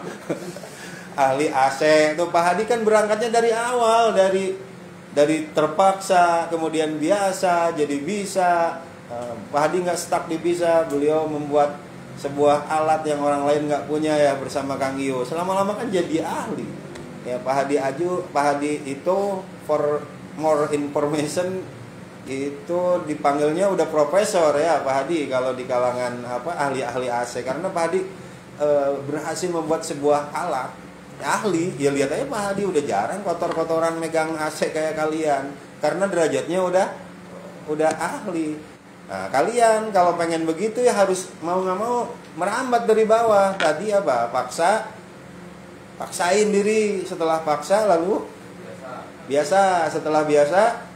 Ahli AC tuh Pak Hadi kan berangkatnya dari awal, dari terpaksa, kemudian biasa, jadi bisa. Pak Hadi nggak stuck di bisa, beliau membuat sebuah alat yang orang lain nggak punya ya bersama Kang Iyo. Selama-lama kan jadi ahli. Ya Pak Hadi itu for more information itu dipanggilnya udah profesor ya Pak Hadi kalau di kalangan ahli-ahli AC, karena Pak Hadi berhasil membuat sebuah alat. Ahli, ya lihat aja Pak Hadi udah jarang kotor-kotoran megang AC kayak kalian, karena derajatnya udah ahli. Nah kalian kalau pengen begitu ya harus mau nggak mau merambat dari bawah. Tadi apa? Paksain diri, setelah paksa lalu Biasa, setelah biasa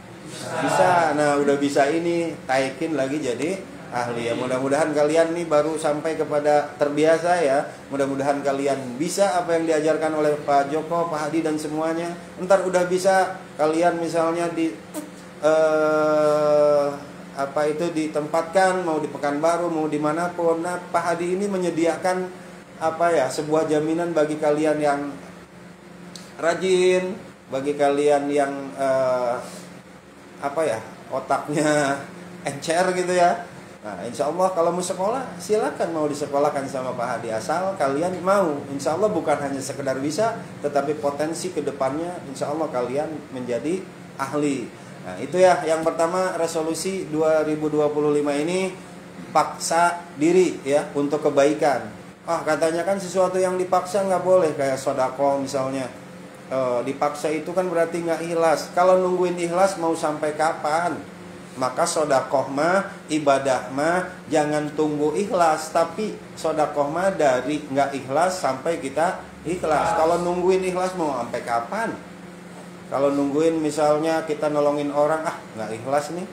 bisa. Nah, udah bisa ini taikin lagi jadi ahli ya. Mudah-mudahan kalian nih baru sampai kepada terbiasa ya. Mudah-mudahan kalian bisa apa yang diajarkan oleh Pak Joko, Pak Hadi dan semuanya. Ntar udah bisa kalian misalnya di ditempatkan mau di Pekanbaru mau dimanapun. Nah, Pak Hadi ini menyediakan sebuah jaminan bagi kalian yang rajin, bagi kalian yang otaknya encer gitu ya. Nah, insya Allah kalau mau sekolah silakan mau disekolahkan sama Pak Hadi, asal kalian mau. Insya Allah bukan hanya sekedar bisa, tetapi potensi kedepannya insya Allah kalian menjadi ahli. Nah, itu ya yang pertama, resolusi 2025 ini paksa diri ya untuk kebaikan. Katanya kan sesuatu yang dipaksa nggak boleh, kayak sodako misalnya. Dipaksa itu kan berarti nggak ikhlas. Kalau nungguin ikhlas mau sampai kapan? Maka sodakoh mah, ibadah mah jangan tunggu ikhlas, tapi sodakoh mah dari nggak ikhlas sampai kita ikhlas. Kalau nungguin ikhlas mau sampai kapan? Kalau nungguin misalnya kita nolongin orang, nggak ikhlas nih,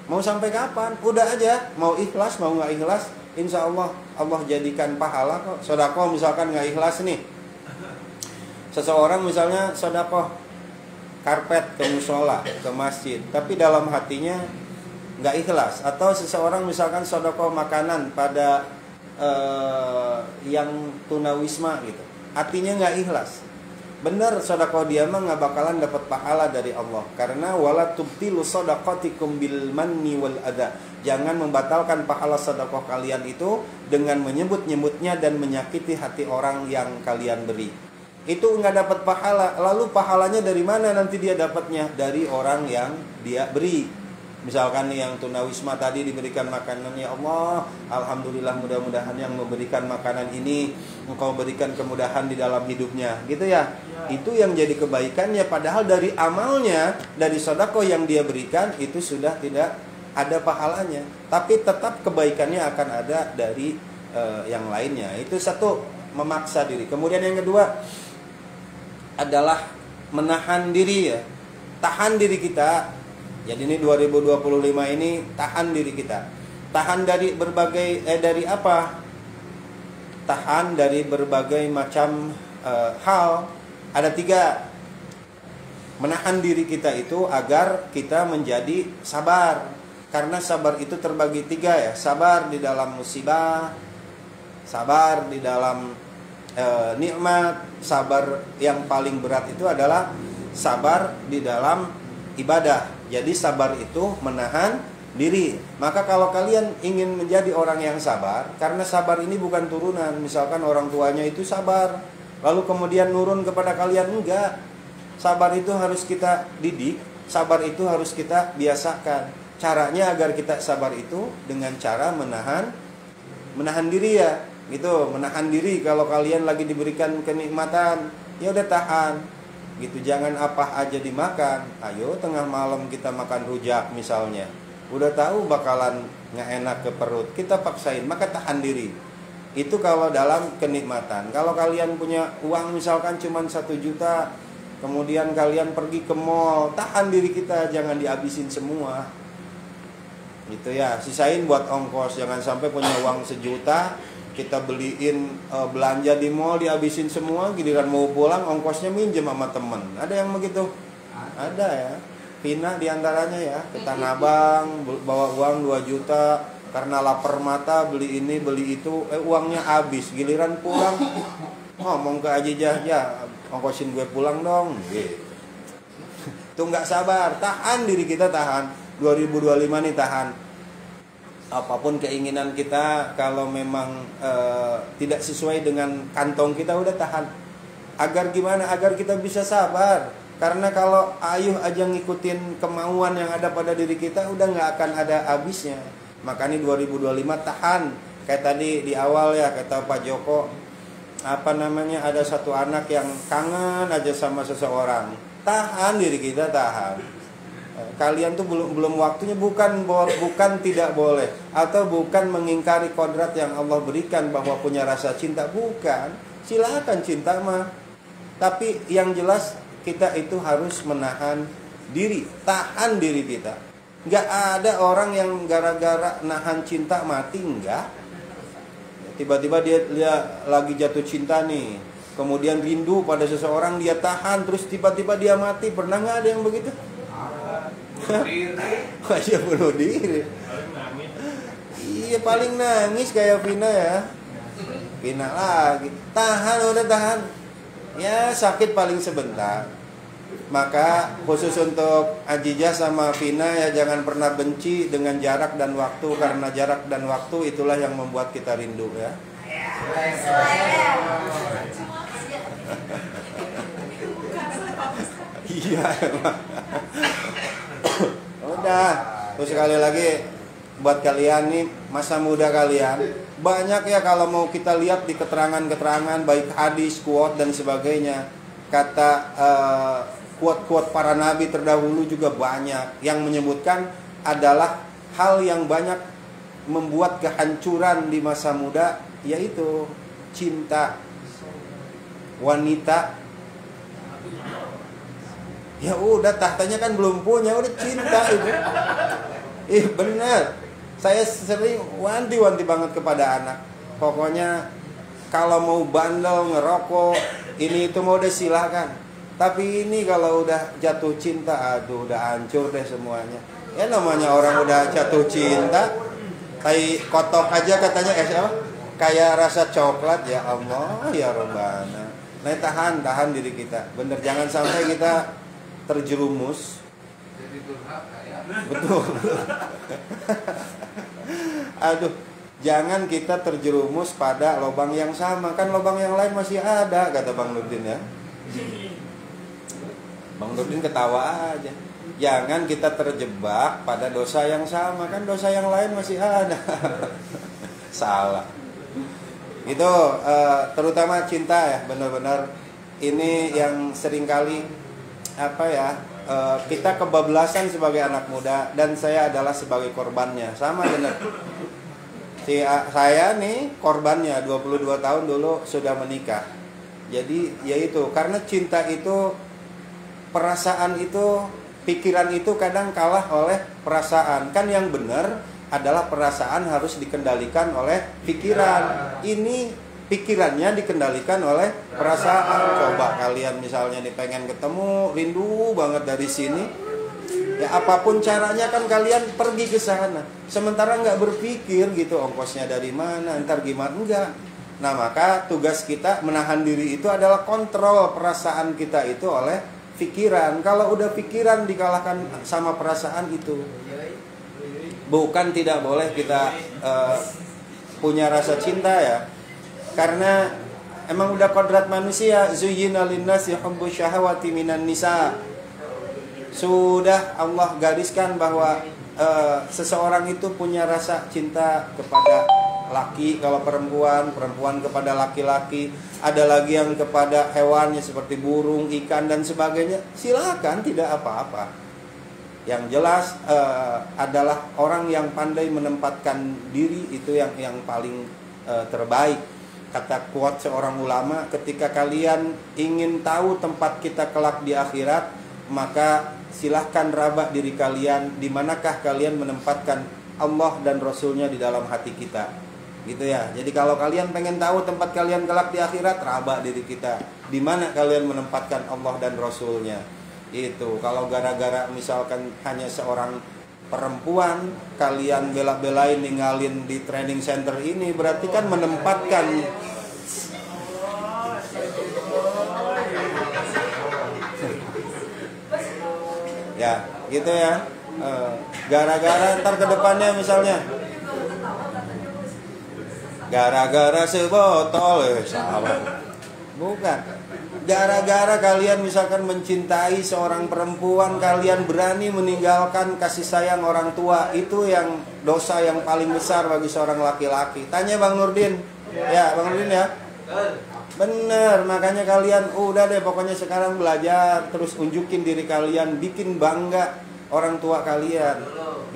mau sampai kapan? Udah aja, mau ikhlas mau nggak ikhlas, insya Allah Allah jadikan pahala kok. Sodakoh misalkan nggak ikhlas nih, seseorang misalnya sodakoh karpet ke musola, ke masjid, tapi dalam hatinya nggak ikhlas. Atau seseorang misalkan sodakoh makanan pada yang tunawisma gitu, hatinya nggak ikhlas. Bener, sodakoh dia mah nggak bakalan dapat pahala dari Allah, karena wala tubtilu sodaqatikum bil manni wal adha. Jangan membatalkan pahala sodakoh kalian itu dengan menyebut-nyebutnya dan menyakiti hati orang yang kalian beri. Itu nggak dapat pahala. Lalu pahalanya dari mana nanti dia dapatnya? Dari orang yang dia beri. Misalkan nih yang tunawisma tadi diberikan makanan, ya Allah, alhamdulillah, mudah-mudahan yang memberikan makanan ini Engkau berikan kemudahan di dalam hidupnya, gitu ya. Itu yang jadi kebaikannya, padahal dari amalnya, dari sedekah yang dia berikan itu sudah tidak ada pahalanya, tapi tetap kebaikannya akan ada dari yang lainnya. Itu satu, memaksa diri. Kemudian yang kedua adalah menahan diri ya. Tahan diri kita. Jadi ini 2025 ini tahan diri kita. Tahan dari berbagai dari apa? Tahan dari berbagai macam hal. Ada 3. Menahan diri kita itu agar kita menjadi sabar. Karena sabar itu terbagi 3 ya. Sabar di dalam musibah, sabar di dalam nikmat, sabar yang paling berat itu adalah sabar di dalam ibadah. Jadi sabar itu menahan diri. Maka kalau kalian ingin menjadi orang yang sabar, karena sabar ini bukan turunan. Misalkan orang tuanya itu sabar, lalu kemudian nurun kepada kalian, enggak. Sabar itu harus kita didik, sabar itu harus kita biasakan. Caranya agar kita sabar itu dengan cara menahan diri ya. Gitu, menahan diri. Kalau kalian lagi diberikan kenikmatan, ya udah tahan. Gitu, jangan apa aja dimakan. Ayo tengah malam kita makan rujak misalnya, udah tahu bakalan nggak enak ke perut, kita paksain, maka tahan diri. Itu kalau dalam kenikmatan. Kalau kalian punya uang misalkan cuma 1 juta, kemudian kalian pergi ke mall, tahan diri kita, jangan dihabisin semua. Gitu ya, sisain buat ongkos. Jangan sampai punya uang 1 juta, kita beliin belanja di mall dihabisin semua, giliran mau pulang ongkosnya minjem sama temen. Ada yang begitu? Ada ya. Pina diantaranya ya, ke Tanah Abang bawa uang 2 juta karena lapar mata beli ini beli itu, uangnya habis. Giliran pulang ngomong ke Haji Jahja, ongkosin gue pulang dong. Gitu. Itu nggak sabar. Tahan diri kita, tahan. 2025 nih tahan. Apapun keinginan kita, kalau memang tidak sesuai dengan kantong kita, udah tahan. Agar gimana? Agar kita bisa sabar. Karena kalau ayuh aja ngikutin kemauan yang ada pada diri kita, udah nggak akan ada habisnya. Makanya 2025 tahan. Kayak tadi di awal ya, kata Pak Joko, ada satu anak yang kangen aja sama seseorang. Tahan diri kita, tahan. Kalian tuh belum waktunya, bukan tidak boleh atau bukan mengingkari kodrat yang Allah berikan bahwa punya rasa cinta, bukan. Silakan cinta mah, tapi yang jelas kita itu harus menahan diri, tahan diri kita. Nggak ada orang yang gara-gara nahan cinta mati, enggak. Tiba-tiba dia lagi jatuh cinta nih, kemudian rindu pada seseorang, dia tahan, terus tiba-tiba dia mati. Pernah nggak ada yang begitu? Iya, bunuh diri. Iya, paling nangis kayak Vina ya. Vina lagi, tahan, udah tahan. Ya sakit paling sebentar. Maka khusus untuk Ajijah sama Vina ya, jangan pernah benci dengan jarak dan waktu, karena jarak dan waktu itulah yang membuat kita rindu ya. Iya emang. Udah, terus sekali lagi buat kalian nih, masa muda kalian, banyak ya kalau mau kita lihat di keterangan-keterangan baik hadis, quote dan sebagainya, kata quote-quote para nabi terdahulu juga banyak yang menyebutkan adalah hal yang banyak membuat kehancuran di masa muda, yaitu cinta, wanita. Ya udah, tahtanya kan belum punya, udah cinta itu. Benar. Saya sering wanti-wanti banget kepada anak. Pokoknya kalau mau bandel, ngerokok, ini itu mau udah silakan. Tapi ini kalau udah jatuh cinta, aduh udah hancur deh semuanya. Ya namanya orang udah jatuh cinta, kayak kotok aja katanya apa? Kayak rasa coklat, ya Allah, ya Rabbana. Nah, tahan diri kita. Bener, jangan sampai kita terjerumus. Betul. Aduh, jangan kita terjerumus pada lubang yang sama. Kan lubang yang lain masih ada, kata Bang Nurdin ya. Bang Nurdin ketawa aja. Jangan kita terjebak pada dosa yang sama, kan dosa yang lain masih ada. Salah. Itu terutama cinta ya, benar-benar ini yang seringkali kita kebablasan sebagai anak muda, dan saya adalah sebagai korbannya. Sama benar. Saya nih korbannya, 22 tahun dulu sudah menikah. Jadi yaitu karena cinta itu, perasaan itu, pikiran itu kadang kalah oleh perasaan. Kan yang benar adalah perasaan harus dikendalikan oleh pikiran. Ini pikirannya dikendalikan oleh perasaan. Coba kalian misalnya nih pengen ketemu, rindu banget dari sini, ya apapun caranya kan kalian pergi ke sana. Sementara nggak berpikir gitu, ongkosnya dari mana, ntar gimana, enggak. Nah maka tugas kita menahan diri itu adalah kontrol perasaan kita itu oleh pikiran. Kalau udah pikiran dikalahkan sama perasaan itu, bukan tidak boleh kita punya rasa cinta ya, karena emang udah kodrat manusia. Zuyyina linnasi hubbu syahawati minan nisa. Sudah Allah gariskan bahwa seseorang itu punya rasa cinta kepada laki, kalau perempuan kepada laki-laki, ada lagi yang kepada hewannya seperti burung, ikan dan sebagainya. Silakan, tidak apa-apa. Yang jelas adalah orang yang pandai menempatkan diri itu yang paling terbaik. Kata quote seorang ulama, ketika kalian ingin tahu tempat kita kelak di akhirat, maka silahkan raba diri kalian, di manakah kalian menempatkan Allah dan Rasulnya di dalam hati kita. Gitu ya. Jadi kalau kalian pengen tahu tempat kalian kelak di akhirat, raba diri kita, di mana kalian menempatkan Allah dan Rasulnya. Itu kalau gara-gara misalkan hanya seorang perempuan kalian bela-belain ninggalin di training center ini, berarti kan menempatkan ya gitu ya. Gara-gara ntar ke depannya misalnya gara-gara sebotol, salah. Bukan. Gara-gara kalian misalkan mencintai seorang perempuan, kalian berani meninggalkan kasih sayang orang tua. Itu yang dosa yang paling besar bagi seorang laki-laki. Tanya Bang Nurdin. Ya, Bang Nurdin ya. Bener, makanya kalian udah deh pokoknya sekarang belajar, terus unjukin diri kalian, bikin bangga orang tua kalian.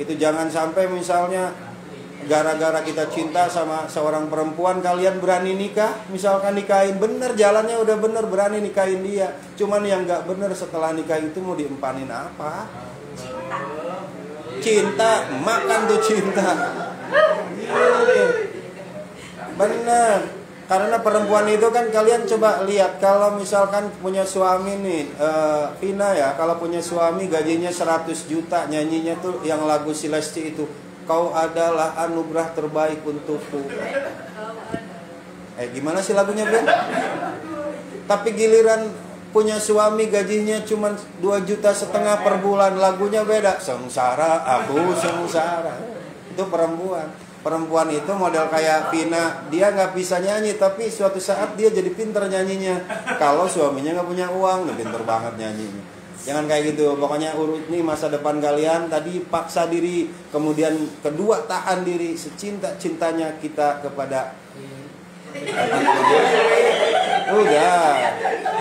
Gitu, jangan sampai misalnya gara-gara kita cinta sama seorang perempuan kalian berani nikah, misalkan nikahin, bener jalannya udah bener, berani nikahin dia. Cuman yang nggak bener setelah nikah itu mau diempanin apa? Cinta, makan tuh cinta. Bener. Karena perempuan itu kan kalian coba lihat, kalau misalkan punya suami nih, Vina ya, kalau punya suami gajinya 100 juta, nyanyinya tuh yang lagu Silesti itu, kau adalah anugerah terbaik untukku. Gimana sih lagunya, Ben? Tapi giliran punya suami gajinya cuma 2,5 juta per bulan, lagunya beda. Sengsara, aku sengsara. Itu perempuan. Perempuan itu model kayak Vina, dia nggak bisa nyanyi, tapi suatu saat dia jadi pinter nyanyinya. Kalau suaminya nggak punya uang, dia pinter banget nyanyinya. Jangan kayak gitu. Pokoknya urut nih masa depan kalian. Tadi paksa diri, kemudian kedua tahan diri, secinta-cintanya kita kepada udah.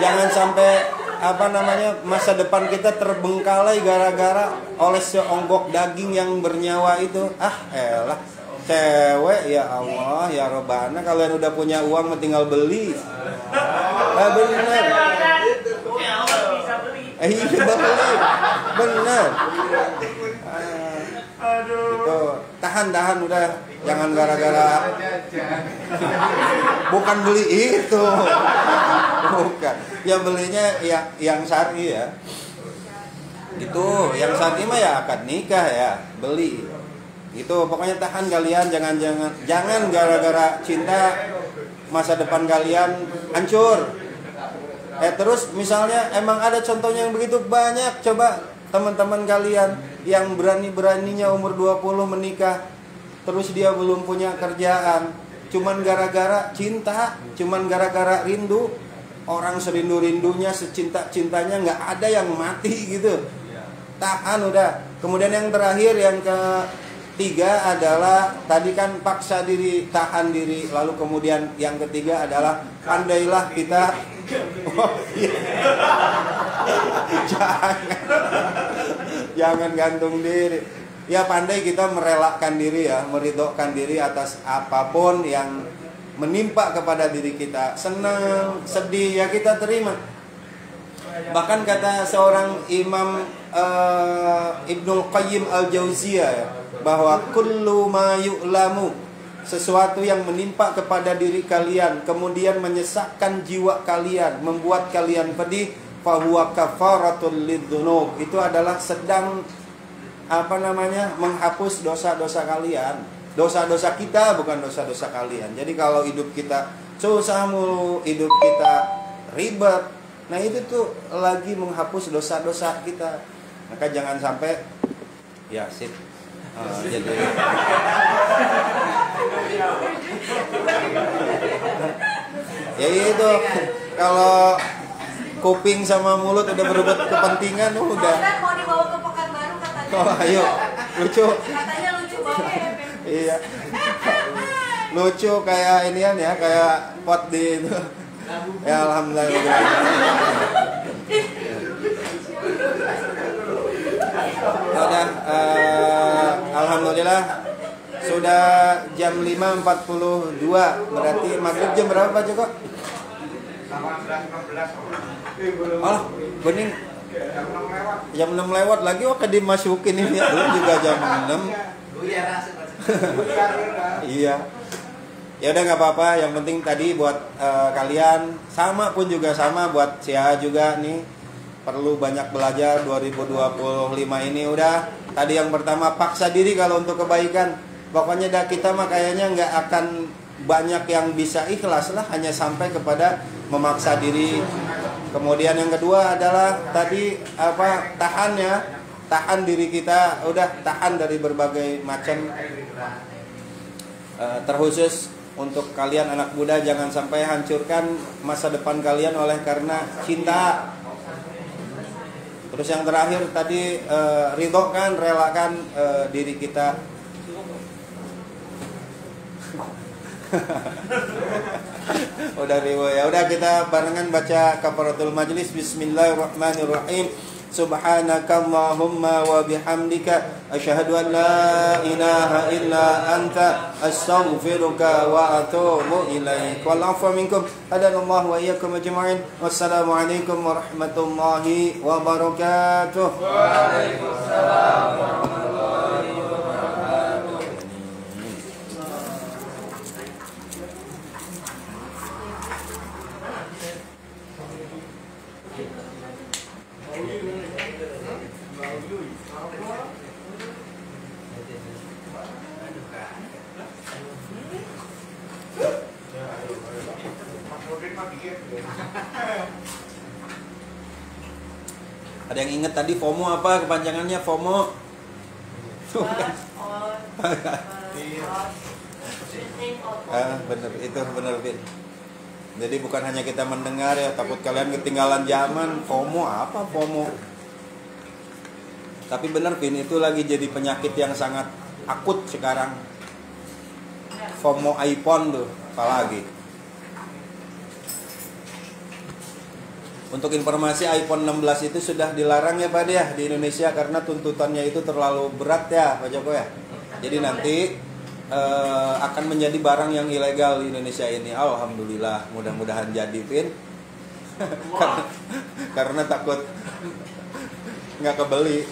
Jangan sampai masa depan kita terbengkalai gara-gara oleh seonggok daging yang bernyawa itu. Elah, cewek, ya Allah, ya Robbana, kalian udah punya uang tinggal beli. Bener. Iya beli, bener. Gitu. Tahan udah, jangan gara-gara. Bukan beli itu, bukan. Yang belinya yang syar'i ya. Gitu, yang syar'i mah ya akad nikah ya, beli. Itu pokoknya tahan kalian, jangan gara-gara cinta masa depan kalian hancur. Terus misalnya emang ada contohnya yang begitu banyak. Coba teman-teman kalian yang berani-beraninya umur 20 menikah, terus dia belum punya kerjaan, cuman gara-gara cinta, cuman gara-gara rindu. Orang serindu-rindunya, secinta-cintanya, nggak ada yang mati gitu. Tahan udah. Kemudian yang terakhir, yang ketiga adalah tadi kan paksa diri, tahan diri. Lalu kemudian yang ketiga adalah pandailah kita. Jangan gantung diri. Ya pandai kita merelakan diri ya, meridhokan diri atas apapun yang menimpa kepada diri kita. Senang, sedih ya kita terima. Bahkan kata seorang Imam Ibnul Qayyim Al-Jauziyah ya, bahwa kullu ma yu'lamu, sesuatu yang menimpa kepada diri kalian kemudian menyesakkan jiwa kalian, membuat kalian pedih, fahuwa kafaratul lidzunub, itu adalah sedang menghapus dosa-dosa kalian. Dosa-dosa kita, bukan dosa-dosa kalian. Jadi kalau hidup kita susah mulu, hidup kita ribet, nah itu tuh lagi menghapus dosa-dosa kita. Maka jangan sampai ya sip. Jadi ya itu, kalau kuping sama mulut udah berebut kepentingan udah. Mau dibawa ke Pekanbaru katanya. Oh ayo, lucu. Katanya lucu banget. Iya. Lucu kayak inian ya, kayak pot di itu. Ya alhamdulillah. Udah, alhamdulillah sudah jam 5.42. Berarti maghrib jam berapa Pak Joko? 18.15. Oh, bening. Jam 6 lewat lagi, oke dimasukin ini ya. Lu juga jam 6. Iya. Ya udah nggak apa-apa. Yang penting tadi buat kalian, sama pun juga sama buat Sia juga nih, perlu banyak belajar 2025 ini. Udah tadi yang pertama, paksa diri kalau untuk kebaikan. Pokoknya dah kita mah kayaknya nggak akan banyak yang bisa ikhlas lah, hanya sampai kepada memaksa diri. Kemudian yang kedua adalah tadi tahan ya, tahan diri kita, udah tahan dari berbagai macam. Terkhusus untuk kalian anak muda, jangan sampai hancurkan masa depan kalian oleh karena cinta. Terus yang terakhir tadi ridhokan, relakan diri kita. Udah riwo ya. Udah kita barengan baca kafaratul majlis. Bismillahirrahmanirrahim. Subhanakallahumma wa bihamdika asyhadu an la ilaha illa anta astaghfiruka wa atubu ilaik. Wal 'afwa minkum. Hadanallahu wa iyyakum ajma'in. Wassalamu alaikum warahmatullahi wabarakatuh. Waalaikumsalam warahmatullahi wabarakatuh. Ada yang ingat tadi FOMO apa kepanjangannya FOMO? Bener, itu bener Bin. Jadi bukan hanya kita mendengar ya, takut kalian ketinggalan zaman. FOMO apa FOMO? Tapi bener Bin, itu lagi jadi penyakit yang sangat akut sekarang. FOMO iPhone tuh, apalagi. Untuk informasi, iPhone 16 itu sudah dilarang ya Pak ya di Indonesia karena tuntutannya itu terlalu berat ya Pak Joko ya. Jadi nanti akan menjadi barang yang ilegal di Indonesia ini. Alhamdulillah, mudah-mudahan jadi Pin. karena takut nggak kebeli.